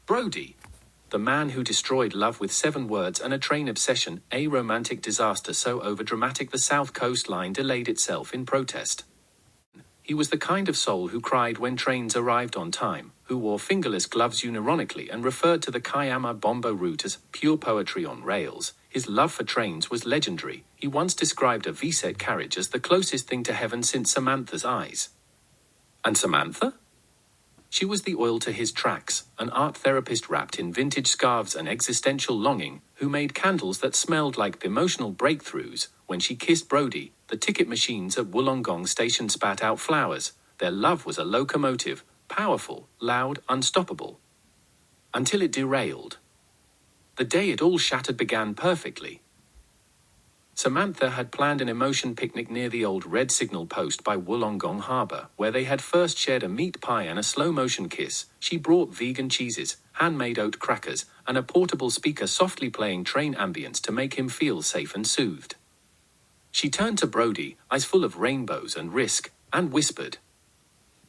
Brody, the man who destroyed love with 7 words and a train obsession, a romantic disaster so overdramatic the South Coastline delayed itself in protest. He was the kind of soul who cried when trains arrived on time, who wore fingerless gloves unironically and referred to the Kiama Bombo route as pure poetry on rails. His love for trains was legendary. He once described a V-set carriage as the closest thing to heaven since Samantha's eyes. And Samantha? She was the oil to his tracks, an art therapist wrapped in vintage scarves and existential longing, who made candles that smelled like emotional breakthroughs. When she kissed Brody, the ticket machines at Wollongong station spat out flowers. Their love was a locomotive, powerful, loud, unstoppable. Until it derailed. The day it all shattered began perfectly. Samantha had planned an emotion picnic near the old red signal post by Wollongong Harbour, where they had first shared a meat pie and a slow-motion kiss. She brought vegan cheeses, handmade oat crackers, and a portable speaker softly playing train ambience to make him feel safe and soothed. She turned to Brody, eyes full of rainbows and risk, and whispered,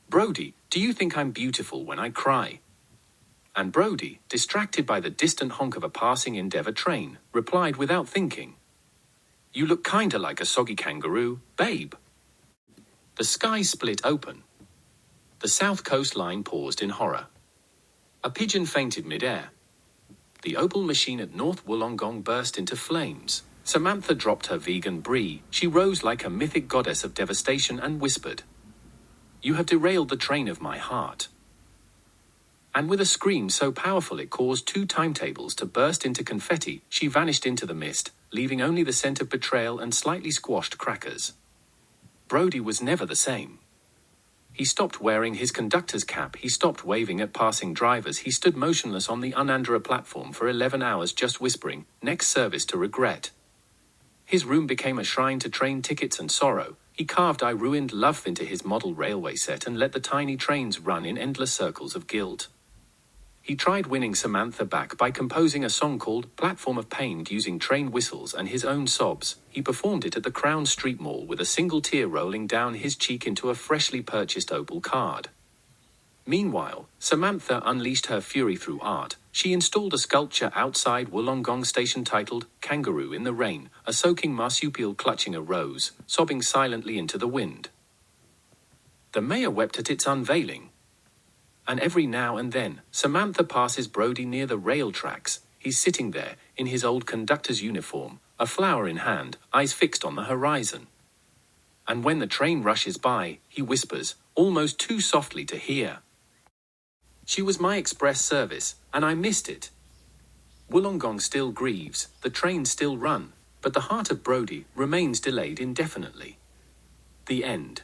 "Brody, do you think I'm beautiful when I cry?" And Brody, distracted by the distant honk of a passing Endeavour train, replied without thinking, "You look kinda like a soggy kangaroo, babe." The sky split open. The South Coastline paused in horror. A pigeon fainted mid-air. The Opal machine at North Wollongong burst into flames. Samantha dropped her vegan brie. She rose like a mythic goddess of devastation and whispered, "You have derailed the train of my heart." And with a scream so powerful it caused 2 timetables to burst into confetti, she vanished into the mist, leaving only the scent of betrayal and slightly squashed crackers. Brody was never the same. He stopped wearing his conductor's cap, he stopped waving at passing drivers, he stood motionless on the Unandra platform for 11 hours just whispering, "Next service to regret." His room became a shrine to train tickets and sorrow. He carved "I ruined love" into his model railway set and let the tiny trains run in endless circles of guilt. He tried winning Samantha back by composing a song called "Platform of Pain" using train whistles and his own sobs. He performed it at the Crown Street Mall with a single tear rolling down his cheek into a freshly purchased Opal card. Meanwhile, Samantha unleashed her fury through art. She installed a sculpture outside Wollongong station titled "Kangaroo in the Rain," a soaking marsupial clutching a rose, sobbing silently into the wind. The mayor wept at its unveiling. And every now and then, Samantha passes Brody near the rail tracks. He's sitting there, in his old conductor's uniform, a flower in hand, eyes fixed on the horizon. And when the train rushes by, he whispers, almost too softly to hear, "She was my express service, and I missed it." Wollongong still grieves, the trains still run, but the heart of Brody remains delayed indefinitely. The end.